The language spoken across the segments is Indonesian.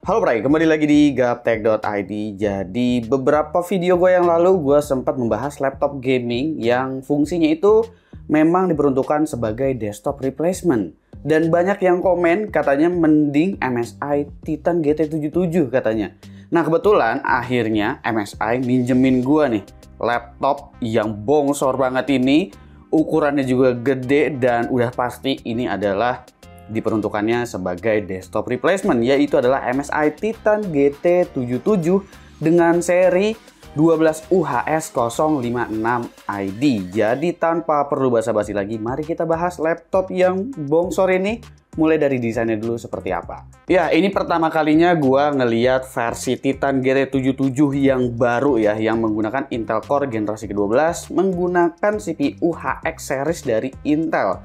Halo Bray, kembali lagi di gaptek.id. Jadi beberapa video gue yang lalu gue sempat membahas laptop gaming yang fungsinya itu memang diperuntukkan sebagai desktop replacement. Dan banyak yang komen katanya mending MSI Titan GT77 katanya. Nah kebetulan akhirnya MSI minjemin gue nih laptop yang bongsor banget ini. Ukurannya juga gede dan udah pasti ini adalah diperuntukannya sebagai desktop replacement, yaitu adalah MSI Titan GT77 dengan seri 12UHS056ID. Jadi tanpa perlu basa-basi lagi, mari kita bahas laptop yang bongsor ini. Mulai dari desainnya dulu seperti apa. Ya, ini pertama kalinya gua ngeliat versi Titan GT77 yang baru ya, yang menggunakan Intel Core generasi ke-12 menggunakan CPU HX series dari Intel.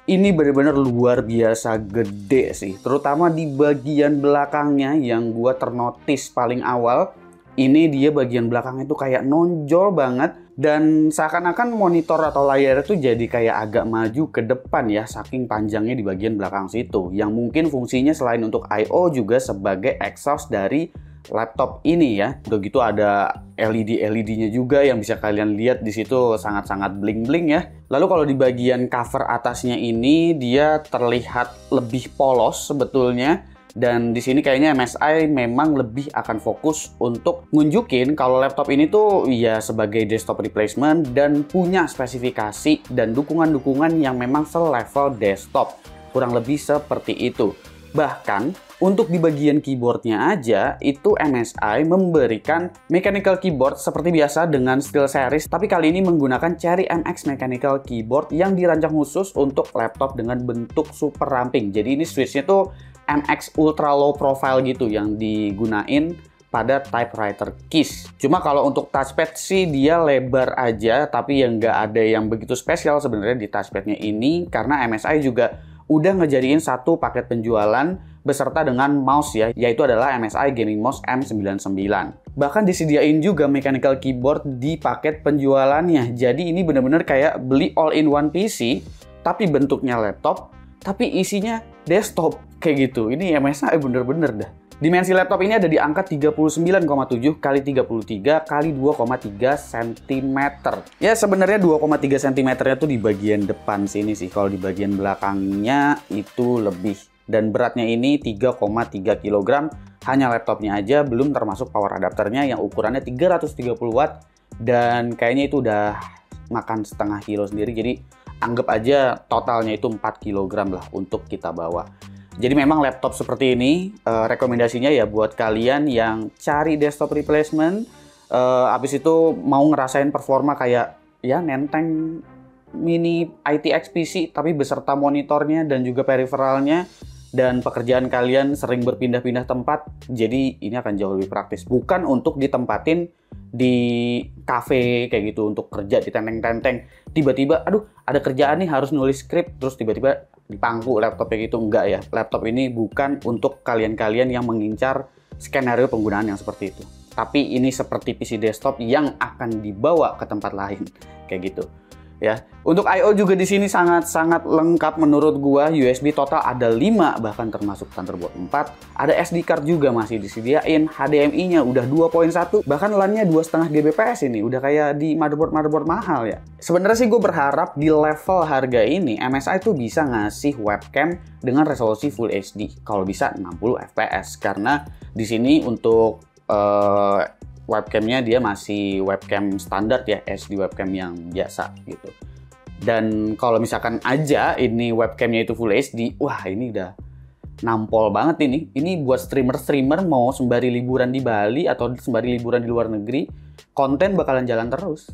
Ini benar-benar luar biasa gede sih, terutama di bagian belakangnya yang gua ternotis paling awal. Ini dia bagian belakangnya itu kayak nonjol banget dan seakan-akan monitor atau layar itu jadi kayak agak maju ke depan ya, saking panjangnya di bagian belakang situ. Yang mungkin fungsinya selain untuk I/O juga sebagai exhaust dari laptop ini ya. Udah gitu ada LED-nya juga yang bisa kalian lihat di situ, sangat-sangat bling-bling ya. Lalu kalau di bagian cover atasnya ini dia terlihat lebih polos sebetulnya. Dan di sini kayaknya MSI memang lebih akan fokus untuk nunjukin kalau laptop ini tuh ya sebagai desktop replacement dan punya spesifikasi dan dukungan-dukungan yang memang selevel desktop. Kurang lebih seperti itu. Bahkan untuk di bagian keyboardnya aja, itu MSI memberikan mechanical keyboard seperti biasa dengan SteelSeries, tapi kali ini menggunakan Cherry MX Mechanical Keyboard yang dirancang khusus untuk laptop dengan bentuk super ramping. Jadi ini switchnya tuh MX Ultra Low Profile gitu yang digunain pada typewriter keys. Cuma kalau untuk touchpad sih dia lebar aja, tapi yang nggak ada yang begitu spesial sebenarnya di touchpadnya ini, karena MSI juga udah ngejadiin satu paket penjualan beserta dengan mouse ya, yaitu adalah MSI Gaming Mouse M99. Bahkan disediain juga mechanical keyboard di paket penjualannya. Jadi ini bener-bener kayak beli all-in-one PC, tapi bentuknya laptop, tapi isinya desktop kayak gitu. Ini MSI bener-bener dah. Dimensi laptop ini ada di angka 39,7 x 33 x 2,3 cm. Ya sebenarnya 2,3 cm-nya tuh di bagian depan sini sih. Kalau di bagian belakangnya itu lebih. Dan beratnya ini 3,3 kg. Hanya laptopnya aja, belum termasuk power adapternya yang ukurannya 330 watt. Dan kayaknya itu udah makan setengah kilo sendiri. Jadi anggap aja totalnya itu 4 kg lah untuk kita bawa. Jadi memang laptop seperti ini rekomendasinya ya buat kalian yang cari desktop replacement, habis itu mau ngerasain performa kayak ya nenteng mini ITX PC tapi beserta monitornya dan juga periferalnya, dan pekerjaan kalian sering berpindah-pindah tempat, jadi ini akan jauh lebih praktis. Bukan untuk ditempatin di cafe kayak gitu untuk kerja ditenteng-tenteng. Tiba-tiba, aduh ada kerjaan nih harus nulis skrip, terus tiba-tiba dipangku laptopnya gitu. Enggak ya, laptop ini bukan untuk kalian-kalian yang mengincar skenario penggunaan yang seperti itu. Tapi ini seperti PC desktop yang akan dibawa ke tempat lain kayak gitu. Ya, untuk I/O juga di sini sangat-sangat lengkap menurut gua. USB total ada 5 bahkan termasuk Thunderbolt 4. Ada SD card juga masih disediain. HDMI-nya udah 2.1, bahkan LAN-nya 2,5 Gbps ini. Udah kayak di motherboard mahal ya. Sebenarnya sih gue berharap di level harga ini MSI tuh bisa ngasih webcam dengan resolusi Full HD. Kalau bisa 60 fps, karena di sini untuk webcamnya dia masih webcam standar ya, SD webcam yang biasa gitu. Dan kalau misalkan aja ini webcamnya itu Full HD, wah ini udah nampol banget ini. Ini buat streamer-streamer mau sembari liburan di Bali atau sembari liburan di luar negeri, konten bakalan jalan terus.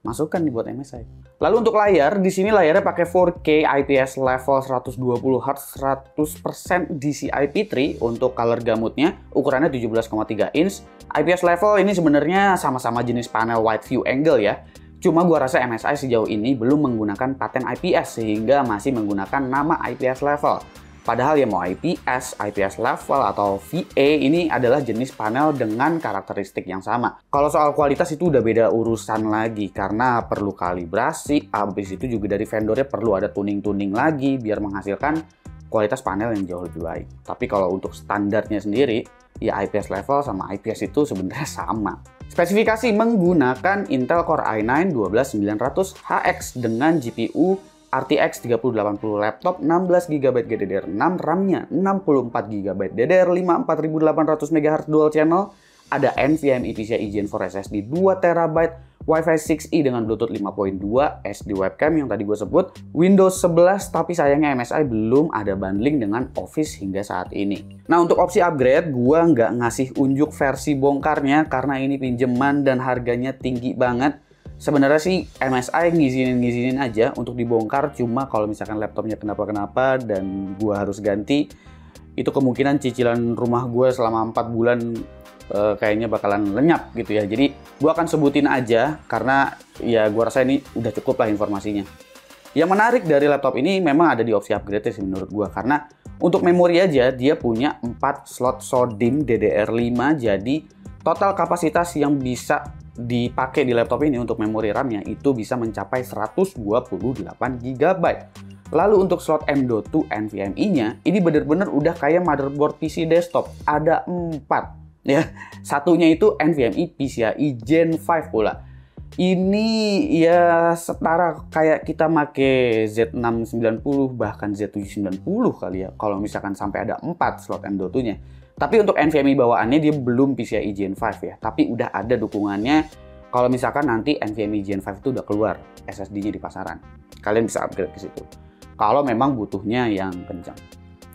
Masukkan nih buat MSI. Lalu untuk layar, di sini layarnya pakai 4K IPS level 120Hz 100% DCI-P3 untuk color gamutnya, ukurannya 17,3 inch. IPS level ini sebenarnya sama-sama jenis panel wide view angle ya. Cuma gua rasa MSI sejauh ini belum menggunakan paten IPS sehingga masih menggunakan nama IPS level. Padahal ya mau IPS, IPS level, atau VA ini adalah jenis panel dengan karakteristik yang sama. Kalau soal kualitas itu udah beda urusan lagi karena perlu kalibrasi, habis itu juga dari vendornya perlu ada tuning-tuning lagi biar menghasilkan kualitas panel yang jauh lebih baik. Tapi kalau untuk standarnya sendiri, Ya IPS level sama IPS itu sebenarnya sama. Spesifikasi menggunakan Intel Core i9 12900HX dengan GPU RTX 3080 laptop, 16GB GDDR6, RAM-nya 64GB DDR5 4800 MHz dual channel, ada NVMe PCIe Gen 4 SSD 2TB, Wi-Fi 6E dengan Bluetooth 5.2, SD webcam yang tadi gue sebut, Windows 11, tapi sayangnya MSI belum ada bundling dengan Office hingga saat ini. Nah, untuk opsi upgrade, gue nggak ngasih unjuk versi bongkarnya karena ini pinjeman dan harganya tinggi banget. Sebenarnya sih MSI ngizinin aja untuk dibongkar, cuma kalau misalkan laptopnya kenapa-kenapa dan gue harus ganti, itu kemungkinan cicilan rumah gue selama 4 bulan kayaknya bakalan lenyap gitu ya. Jadi gue akan sebutin aja karena ya gue rasa ini udah cukup lah informasinya. Yang menarik dari laptop ini memang ada di opsi upgrade sih menurut gue, karena untuk memori aja dia punya 4 slot SODIMM DDR5, jadi total kapasitas yang bisa dipakai di laptop ini untuk memori RAM-nya itu bisa mencapai 128GB. Lalu untuk slot M.2 NVMe-nya ini bener-bener udah kayak motherboard PC desktop, ada 4. Ya, satunya itu NVMe PCIe Gen 5 pula. Ini ya setara kayak kita make Z690 bahkan Z790 kali ya, kalau misalkan sampai ada 4 slot M.2-nya. Tapi untuk NVMe bawaannya dia belum PCIe Gen 5 ya, tapi udah ada dukungannya kalau misalkan nanti NVMe Gen 5 itu udah keluar SSD-nya di pasaran. Kalian bisa upgrade ke situ kalau memang butuhnya yang kencang.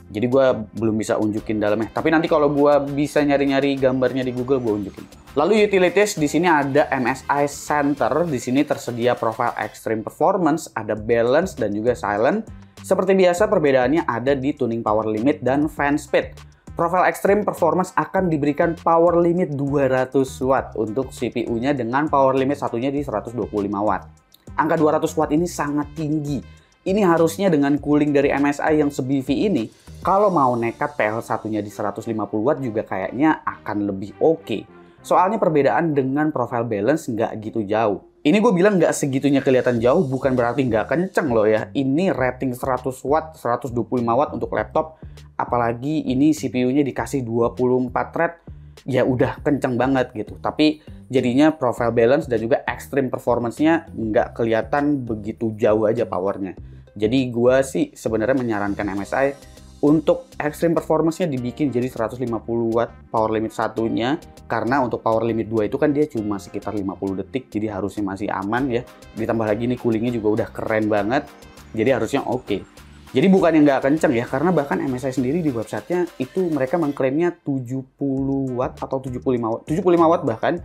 Jadi gue belum bisa unjukin dalamnya. Tapi nanti kalau gue bisa nyari-nyari gambarnya di Google, gue unjukin. Lalu utilities di sini ada MSI Center. Di sini tersedia profile Extreme Performance, ada Balance dan juga Silent. Seperti biasa perbedaannya ada di tuning power limit dan fan speed. Profile Extreme Performance akan diberikan power limit 200 watt untuk CPU-nya dengan power limit satunya di 125 watt. Angka 200 watt ini sangat tinggi. Ini harusnya dengan cooling dari MSI yang se-BV ini, kalau mau nekat PL1-nya di 150 watt juga kayaknya akan lebih oke. Soalnya perbedaan dengan profile balance nggak gitu jauh. Ini gue bilang nggak segitunya kelihatan jauh, bukan berarti nggak kenceng loh ya. Ini rating 100 watt, 125 watt untuk laptop. Apalagi ini CPU-nya dikasih 24 thread, ya udah kenceng banget gitu. Tapi jadinya profile balance dan juga extreme performance-nya nggak kelihatan begitu jauh aja powernya. Jadi gue sih sebenarnya menyarankan MSI untuk extreme performance-nya dibikin jadi 150 watt power limit satunya, karena untuk power limit 2 itu kan dia cuma sekitar 50 detik, jadi harusnya masih aman ya. Ditambah lagi nih coolingnya juga udah keren banget, jadi harusnya oke. Jadi bukan yang nggak kenceng ya, karena bahkan MSI sendiri di websitenya itu mereka mengklaimnya 70 watt atau 75 watt bahkan,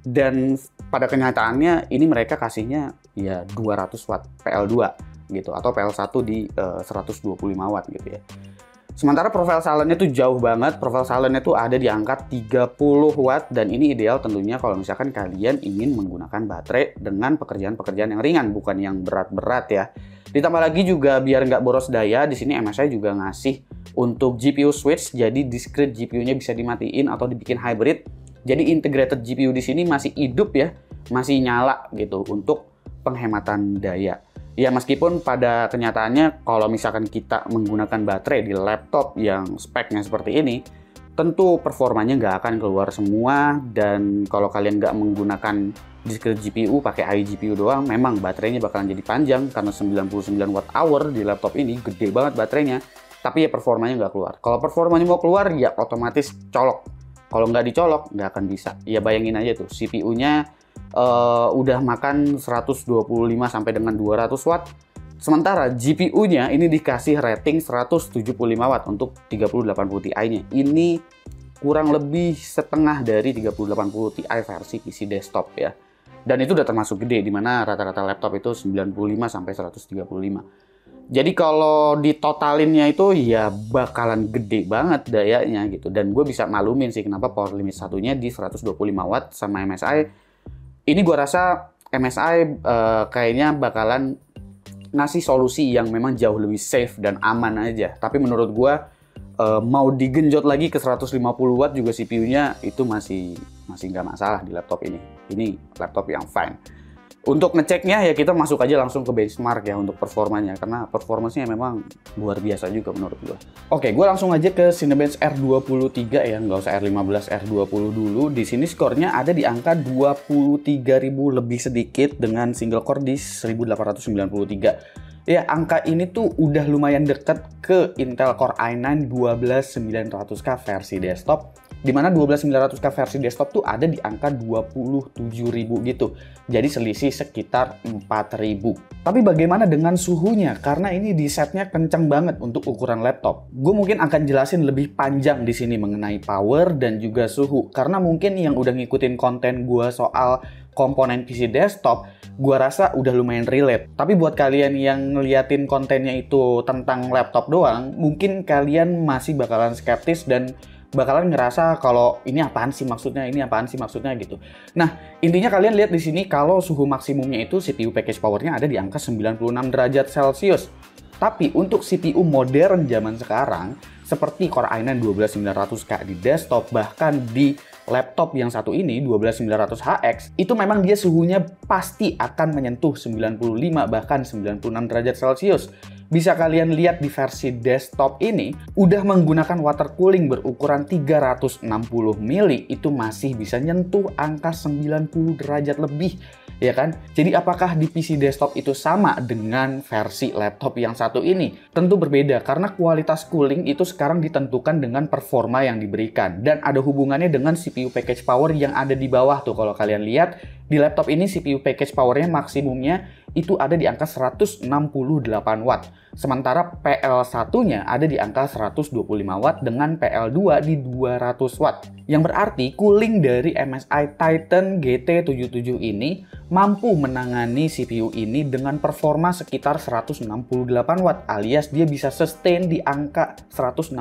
dan pada kenyataannya ini mereka kasihnya ya 200 watt PL2 gitu, atau PL1 di 125 watt gitu ya. Sementara profile silentnya tuh jauh banget, profile silentnya tuh ada di angka 30 watt, dan ini ideal tentunya kalau misalkan kalian ingin menggunakan baterai dengan pekerjaan-pekerjaan yang ringan, bukan yang berat-berat ya. Ditambah lagi juga biar nggak boros daya, di sini MSI juga ngasih untuk GPU switch, jadi discrete GPU-nya bisa dimatiin atau dibikin hybrid. Jadi integrated GPU di sini masih hidup ya, masih nyala gitu untuk penghematan daya. Ya meskipun pada kenyataannya kalau misalkan kita menggunakan baterai di laptop yang speknya seperti ini, tentu performanya nggak akan keluar semua, dan kalau kalian nggak menggunakan discrete GPU, pakai iGPU doang, memang baterainya bakalan jadi panjang karena 99 watt hour di laptop ini, gede banget baterainya, tapi ya performanya nggak keluar. Kalau performanya mau keluar ya otomatis colok, kalau nggak dicolok nggak akan bisa. Ya bayangin aja tuh CPU-nya udah makan 125 sampai dengan 200 watt. Sementara GPU-nya ini dikasih rating 175 watt untuk 3080 Ti-nya. Ini kurang lebih setengah dari 3080 Ti versi PC desktop ya. Dan itu udah termasuk gede, dimana rata-rata laptop itu 95 sampai 135. Jadi kalau ditotalinya itu ya bakalan gede banget dayanya gitu. Dan gue bisa malumin sih kenapa power limit satunya di 125 watt sama MSI. Ini gue rasa MSI kayaknya bakalan ngasih solusi yang memang jauh lebih safe dan aman aja. Tapi menurut gue mau digenjot lagi ke 150 watt juga CPU-nya itu masih nggak masalah di laptop ini. Ini laptop yang fine. Untuk ngeceknya ya kita masuk aja langsung ke benchmark ya untuk performanya, karena performanya memang luar biasa juga menurut gua. Oke, gua langsung aja ke Cinebench R23 ya, nggak usah R15, R20 dulu. Di sini skornya ada di angka 23.000 lebih sedikit dengan single core di 1893. Ya, angka ini tuh udah lumayan deket ke Intel Core i9 12900K versi desktop, dimana 12900K versi desktop tuh ada di angka 27.000 gitu. Jadi selisih sekitar 4.000. Tapi bagaimana dengan suhunya? Karena ini di setnya kencang banget untuk ukuran laptop. Gue mungkin akan jelasin lebih panjang di sini mengenai power dan juga suhu. Karena mungkin yang udah ngikutin konten gue soal komponen PC desktop, gua rasa udah lumayan relate. Tapi buat kalian yang ngeliatin kontennya itu tentang laptop doang, mungkin kalian masih bakalan skeptis dan bakalan ngerasa kalau ini apaan sih maksudnya, gitu. Nah, intinya kalian lihat di sini kalau suhu maksimumnya itu CPU package powernya ada di angka 96 derajat Celcius. Tapi untuk CPU modern zaman sekarang, seperti Core i9 12900K di desktop, bahkan di laptop yang satu ini 12900HX, itu memang dia suhunya pasti akan menyentuh 95 bahkan 96 derajat Celcius. Bisa kalian lihat di versi desktop ini udah menggunakan water cooling berukuran 360 mili, itu masih bisa nyentuh angka 90 derajat lebih, ya kan? Jadi apakah di PC desktop itu sama dengan versi laptop yang satu ini? Tentu berbeda, karena kualitas cooling itu sekarang ditentukan dengan performa yang diberikan dan ada hubungannya dengan CPU package power yang ada di bawah tuh. Kalau kalian lihat di laptop ini CPU package powernya maksimumnya itu ada di angka 168 watt. Sementara PL1-nya ada di angka 125 watt dengan PL2 di 200 watt. Yang berarti cooling dari MSI Titan GT77 ini mampu menangani CPU ini dengan performa sekitar 168 watt, alias dia bisa sustain di angka 168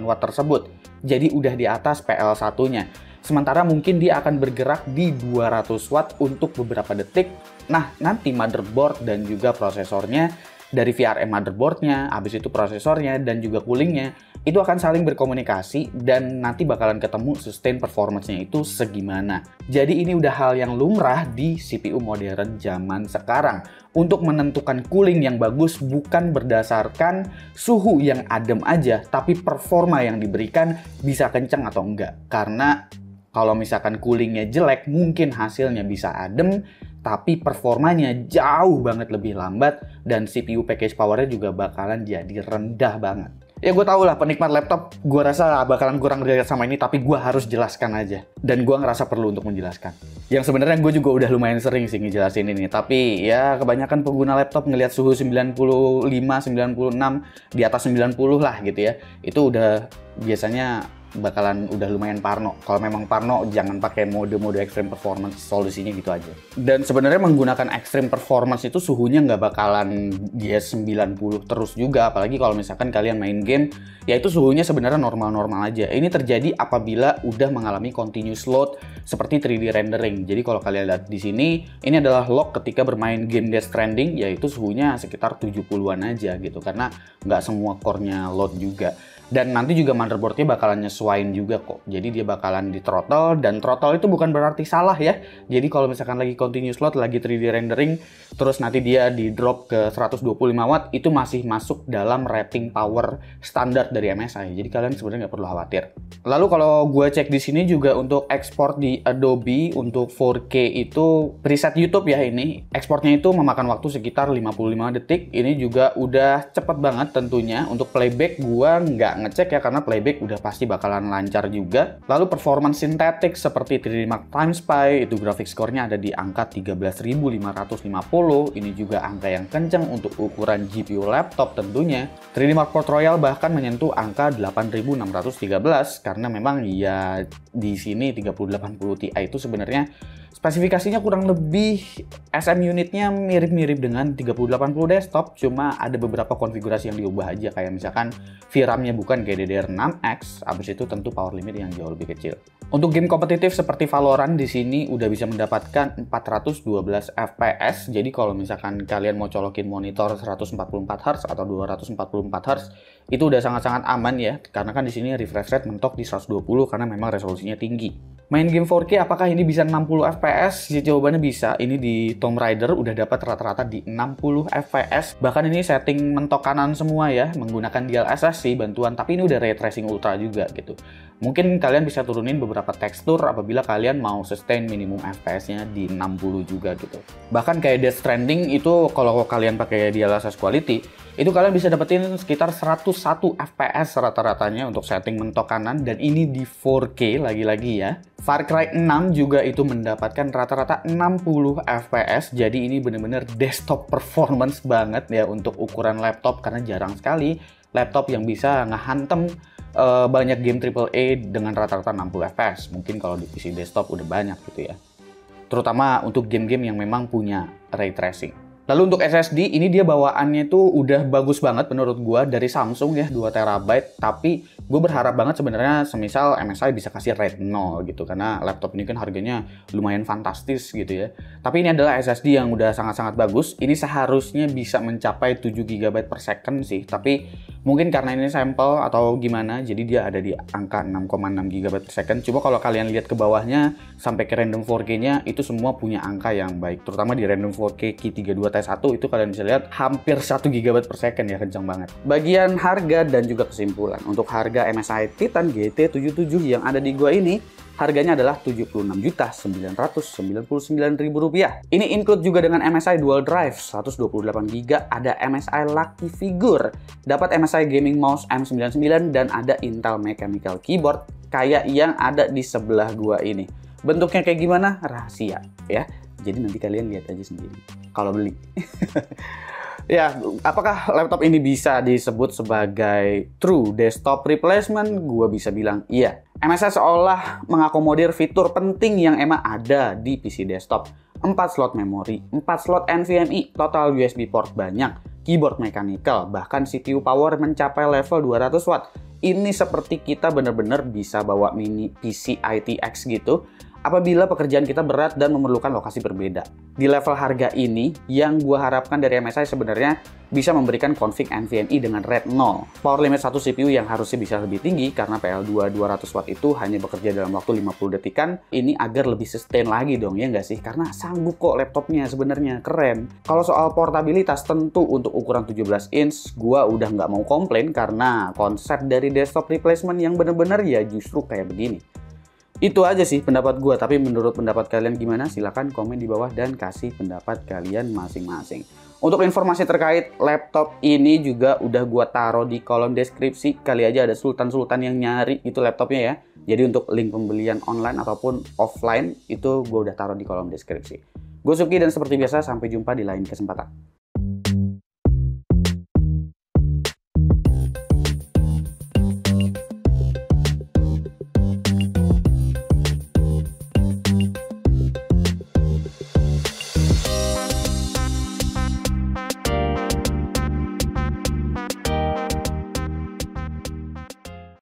watt tersebut. Jadi udah di atas PL1-nya. Sementara mungkin dia akan bergerak di 200 watt untuk beberapa detik. Nah, nanti motherboard dan juga prosesornya, dari VRM motherboardnya, habis itu prosesornya, dan juga coolingnya, itu akan saling berkomunikasi dan nanti bakalan ketemu sustain performance-nya itu segimana. Jadi ini udah hal yang lumrah di CPU modern zaman sekarang. Untuk menentukan cooling yang bagus bukan berdasarkan suhu yang adem aja, tapi performa yang diberikan bisa kencang atau enggak. Karena kalau misalkan coolingnya jelek, mungkin hasilnya bisa adem, tapi performanya jauh banget lebih lambat dan CPU package powernya juga bakalan jadi rendah banget. Ya gue tau lah penikmat laptop, gue rasa bakalan kurang relate sama ini, tapi gue harus jelaskan aja. Dan gue ngerasa perlu untuk menjelaskan. Yang sebenarnya gue juga udah lumayan sering sih ngejelasin ini, tapi ya kebanyakan pengguna laptop ngelihat suhu 95, 96, di atas 90 lah gitu ya. Itu udah biasanya bakalan udah lumayan parno. Kalau memang parno, jangan pakai mode-mode extreme performance, solusinya gitu aja. Dan sebenarnya menggunakan extreme performance itu suhunya nggak bakalan dia 90 terus juga, apalagi kalau misalkan kalian main game, ya itu suhunya sebenarnya normal-normal aja. Ini terjadi apabila udah mengalami continuous load seperti 3D rendering. Jadi kalau kalian lihat di sini, ini adalah log ketika bermain game Death Stranding, yaitu suhunya sekitar 70-an aja gitu, karena nggak semua core-nya load juga. Dan nanti juga motherboardnya bakalan nyesuaiin juga kok. Jadi dia bakalan di throttle, dan throttle itu bukan berarti salah ya. Jadi kalau misalkan lagi continuous load, lagi 3D rendering, terus nanti dia di drop ke 125 watt, itu masih masuk dalam rating power standar dari MSI. Jadi kalian sebenarnya nggak perlu khawatir. Lalu kalau gue cek di sini juga untuk ekspor di Adobe untuk 4K itu preset YouTube ya ini. Ekspornya itu memakan waktu sekitar 55 detik. Ini juga udah cepet banget tentunya. Untuk playback gue nggak ngecek ya, karena playback udah pasti bakalan lancar juga. Lalu performance sintetik seperti 3D Mark Times Pi, itu grafik skornya ada di angka 13.550. Ini juga angka yang kencang untuk ukuran GPU laptop tentunya. 3D Mark Port Royal bahkan menyentuh angka 8.613, karena memang ya di sini 3080 Ti itu sebenarnya spesifikasinya kurang lebih SM unitnya mirip-mirip dengan 3080 desktop, cuma ada beberapa konfigurasi yang diubah aja, kayak misalkan VRAM-nya bukan GDDR6X, habis itu tentu power limit yang jauh lebih kecil. Untuk game kompetitif seperti Valorant di sini udah bisa mendapatkan 412 FPS. Jadi kalau misalkan kalian mau colokin monitor 144 Hz atau 244 Hz, itu udah sangat-sangat aman ya, karena kan di sini refresh rate mentok di 120 karena memang resolusinya tinggi. Main game 4K apakah ini bisa 60 fps? Jawabannya bisa. Ini di Tomb Raider udah dapat rata-rata di 60 fps. Bahkan ini setting mentok kanan semua ya, menggunakan DLSS sih bantuan, tapi ini udah ray tracing ultra juga gitu. Mungkin kalian bisa turunin beberapa tekstur apabila kalian mau sustain minimum fps-nya di 60 juga gitu. Bahkan kayak Death Stranding itu kalau kalian pakai DLSS quality, itu kalian bisa dapetin sekitar 101 fps rata-ratanya untuk setting mentok kanan, dan ini di 4K lagi-lagi ya. Far Cry 6 juga itu mendapatkan rata-rata 60 fps, jadi ini bener-bener desktop performance banget ya untuk ukuran laptop, karena jarang sekali laptop yang bisa ngehantem banyak game AAA dengan rata-rata 60 fps. Mungkin kalau di PC desktop udah banyak gitu ya. Terutama untuk game-game yang memang punya ray tracing. Lalu untuk SSD, ini dia bawaannya tuh udah bagus banget menurut gua, dari Samsung ya, 2 TB. Tapi gue berharap banget sebenarnya semisal MSI bisa kasih rate 0 gitu, karena laptop ini kan harganya lumayan fantastis gitu ya. Tapi ini adalah SSD yang udah sangat-sangat bagus. Ini seharusnya bisa mencapai 7 GB per second sih, tapi mungkin karena ini sampel atau gimana, jadi dia ada di angka 6,6 GB per second. Coba kalau kalian lihat ke bawahnya sampai ke random 4K-nya, itu semua punya angka yang baik. Terutama di random 4K Q32 T1 itu kalian bisa lihat hampir 1 GB per second ya, kencang banget. Bagian harga dan juga kesimpulan. Untuk harga MSI Titan GT77 yang ada di gua ini, harganya adalah Rp76.999.000. Ini include juga dengan MSI Dual Drive 128GB, ada MSI Lucky Figure, dapat MSI Gaming Mouse M99, dan ada Intel Mechanical Keyboard kayak yang ada di sebelah gua ini. Bentuknya kayak gimana? Rahasia ya. Jadi nanti kalian lihat aja sendiri kalau beli. Ya, apakah laptop ini bisa disebut sebagai true desktop replacement? Gua bisa bilang iya. MSI seolah mengakomodir fitur penting yang emang ada di PC desktop. 4 slot memori, 4 slot NVMe, total USB port banyak, keyboard mechanical, bahkan CPU power mencapai level 200 watt. Ini seperti kita bener-bener bisa bawa mini PC ITX gitu, apabila pekerjaan kita berat dan memerlukan lokasi berbeda. Di level harga ini, yang gua harapkan dari MSI sebenarnya bisa memberikan config NVMe dengan rate 0. Power limit satu CPU yang harusnya bisa lebih tinggi karena PL2 200 watt itu hanya bekerja dalam waktu 50 detikan. Ini agar lebih sustain lagi dong, ya nggak sih? Karena sanggup kok laptopnya sebenarnya, keren. Kalau soal portabilitas, tentu untuk ukuran 17 inch, gua udah nggak mau komplain karena konsep dari desktop replacement yang bener-bener ya justru kayak begini. Itu aja sih pendapat gue, tapi menurut pendapat kalian gimana? Silahkan komen di bawah dan kasih pendapat kalian masing-masing. Untuk informasi terkait laptop ini juga udah gue taruh di kolom deskripsi. Kali aja ada sultan-sultan yang nyari itu laptopnya ya. Jadi untuk link pembelian online ataupun offline itu gue udah taruh di kolom deskripsi. Gue Suki dan seperti biasa sampai jumpa di lain kesempatan.